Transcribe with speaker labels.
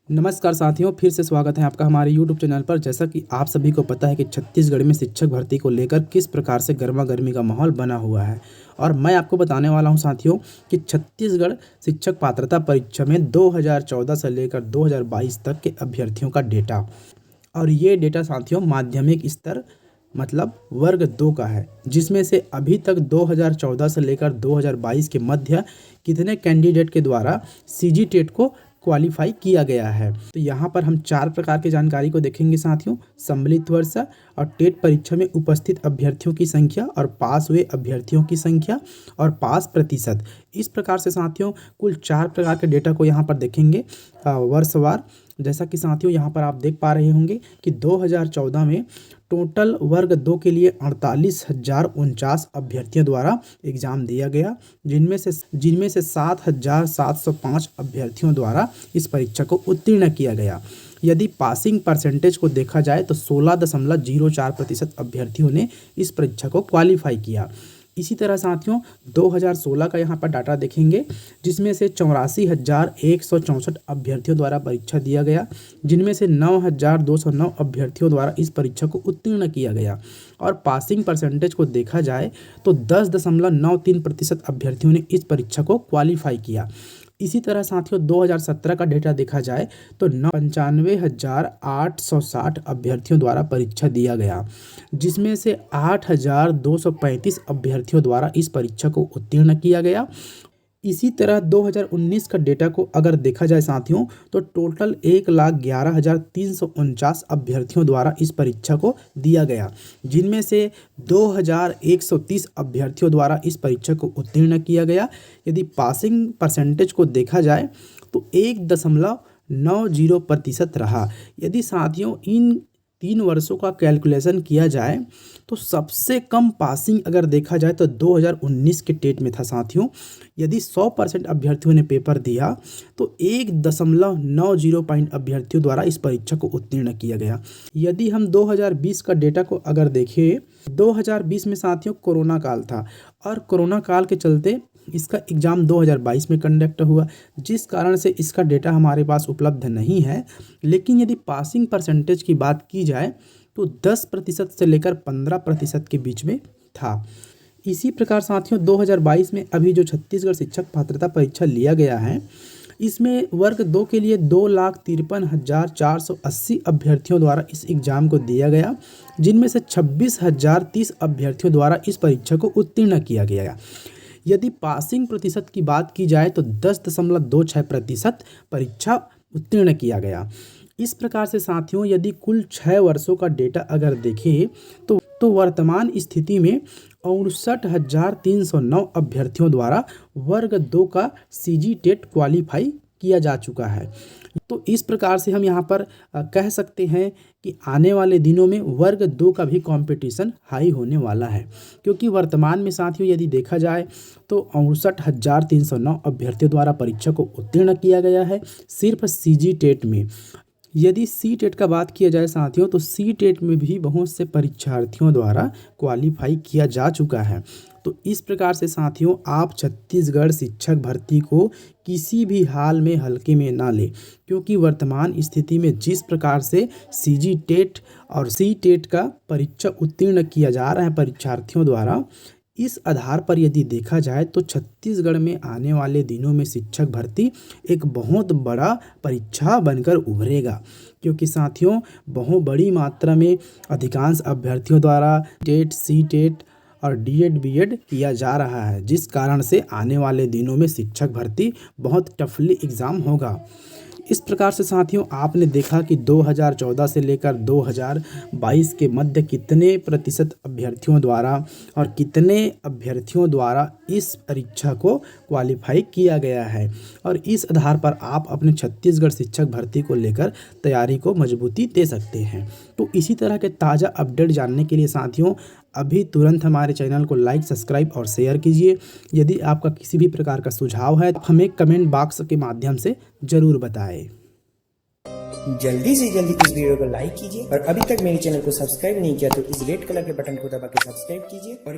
Speaker 1: नमस्कार साथियों, फिर से स्वागत है आपका हमारे YouTube चैनल पर। जैसा कि आप सभी को पता है कि छत्तीसगढ़ में शिक्षक भर्ती को लेकर किस प्रकार से गर्मा गर्मी का माहौल बना हुआ है, और मैं आपको बताने वाला हूं साथियों कि छत्तीसगढ़ शिक्षक पात्रता परीक्षा में 2014 से लेकर 2022 तक के अभ्यर्थियों का डेटा। और ये डेटा साथियों माध्यमिक स्तर मतलब वर्ग 2 का है, जिसमें से अभी तक 2014 से लेकर 2022 के मध्य कितने कैंडिडेट के द्वारा सीजी टेट को क्वालिफाई किया गया है। तो यहाँ पर हम 4 प्रकार की जानकारी को देखेंगे साथियों: सम्मिलित वर्ष और टेट परीक्षा में उपस्थित अभ्यर्थियों की संख्या और पास हुए अभ्यर्थियों की संख्या और पास प्रतिशत। इस प्रकार से साथियों कुल 4 प्रकार के डेटा को यहाँ पर देखेंगे वर्षवार। जैसा कि साथियों यहाँ पर आप देख पा रहे होंगे कि 2014 में टोटल वर्ग 2 के लिए 48,049 अभ्यर्थियों द्वारा एग्ज़ाम दिया गया, जिनमें से 7,705 अभ्यर्थियों द्वारा इस परीक्षा को उत्तीर्ण किया गया। यदि पासिंग परसेंटेज को देखा जाए तो 16.04% अभ्यर्थियों ने इस परीक्षा को क्वालिफाई किया। इसी तरह साथियों 2016 का यहाँ पर डाटा देखेंगे, जिसमें से 84,164 अभ्यर्थियों द्वारा परीक्षा दिया गया, जिनमें से 9,209 अभ्यर्थियों द्वारा इस परीक्षा को उत्तीर्ण किया गया। और पासिंग परसेंटेज को देखा जाए तो 10.93% अभ्यर्थियों ने इस परीक्षा को क्वालिफाई किया। इसी तरह साथियों 2017 का डेटा देखा जाए तो 95,860 अभ्यर्थियों द्वारा परीक्षा दिया गया, जिसमें से 8,235 अभ्यर्थियों द्वारा इस परीक्षा को उत्तीर्ण किया गया। इसी तरह 2019 का डेटा को अगर देखा जाए साथियों तो टोटल 1,11,349 अभ्यर्थियों द्वारा इस परीक्षा को दिया गया, जिनमें से 2,130 अभ्यर्थियों द्वारा इस परीक्षा को उत्तीर्ण किया गया। यदि पासिंग परसेंटेज को देखा जाए तो 1.90% रहा। यदि साथियों इन 3 वर्षों का कैलकुलेशन किया जाए तो सबसे कम पासिंग अगर देखा जाए तो 2019 के टेट में था साथियों। यदि 100% अभ्यर्थियों ने पेपर दिया तो 1.90 पॉइंट अभ्यर्थियों द्वारा इस परीक्षा को उत्तीर्ण किया गया। यदि हम 2020 का डेटा को अगर देखें, 2020 में साथियों कोरोना काल था, और कोरोना काल के चलते इसका एग्ज़ाम 2022 में कंडक्ट हुआ, जिस कारण से इसका डेटा हमारे पास उपलब्ध नहीं है। लेकिन यदि पासिंग परसेंटेज की बात की जाए तो 10% से लेकर 15% के बीच में था। इसी प्रकार साथियों 2022 में अभी जो छत्तीसगढ़ शिक्षक पात्रता परीक्षा लिया गया है, इसमें वर्ग 2 के लिए 2,53,480 अभ्यर्थियों द्वारा इस एग्ज़ाम को दिया गया, जिनमें से 26,030 अभ्यर्थियों द्वारा इस परीक्षा को उत्तीर्ण किया गया। यदि पासिंग प्रतिशत की बात की जाए तो 10.26% परीक्षा उत्तीर्ण किया गया। इस प्रकार से साथियों यदि कुल 6 वर्षों का डेटा अगर देखें तो वर्तमान स्थिति में 59,309 अभ्यर्थियों द्वारा वर्ग 2 का सीजी टेट क्वालिफाई किया जा चुका है। तो इस प्रकार से हम यहाँ पर कह सकते हैं कि आने वाले दिनों में वर्ग 2 का भी कंपटीशन हाई होने वाला है, क्योंकि वर्तमान में साथियों यदि देखा जाए तो 59,309 अभ्यर्थियों द्वारा परीक्षा को उत्तीर्ण किया गया है सिर्फ सीजी टेट में। यदि सी टेट का बात किया जाए साथियों तो सी टेट में भी बहुत से परीक्षार्थियों द्वारा क्वालिफाई किया जा चुका है। तो इस प्रकार से साथियों आप छत्तीसगढ़ शिक्षक भर्ती को किसी भी हाल में हल्के में ना लें, क्योंकि वर्तमान स्थिति में जिस प्रकार से सीजी टेट और सी टेट का परीक्षा उत्तीर्ण किया जा रहा है परीक्षार्थियों द्वारा, इस आधार पर यदि देखा जाए तो छत्तीसगढ़ में आने वाले दिनों में शिक्षक भर्ती एक बहुत बड़ा परीक्षा बनकर उभरेगा, क्योंकि साथियों बहुत बड़ी मात्रा में अधिकांश अभ्यर्थियों द्वारा टेट, सी टेट और डीएड बीएड किया जा रहा है, जिस कारण से आने वाले दिनों में शिक्षक भर्ती बहुत टफली एग्ज़ाम होगा। इस प्रकार से साथियों आपने देखा कि 2014 से लेकर 2022 के मध्य कितने प्रतिशत अभ्यर्थियों द्वारा और कितने अभ्यर्थियों द्वारा इस परीक्षा को क्वालिफाई किया गया है, और इस आधार पर आप अपने छत्तीसगढ़ शिक्षक भर्ती को लेकर तैयारी को मजबूती दे सकते हैं। तो इसी तरह के ताज़ा अपडेट जानने के लिए साथियों अभी तुरंत हमारे चैनल को लाइक, सब्सक्राइब और शेयर कीजिए। यदि आपका किसी भी प्रकार का सुझाव है तो हमें कमेंट बॉक्स के माध्यम से ज़रूर बताएं।
Speaker 2: जल्दी से जल्दी इस वीडियो को लाइक कीजिए, और अभी तक मेरे चैनल को सब्सक्राइब नहीं किया तो इस रेड कलर के बटन को दबा के सब्सक्राइब कीजिए और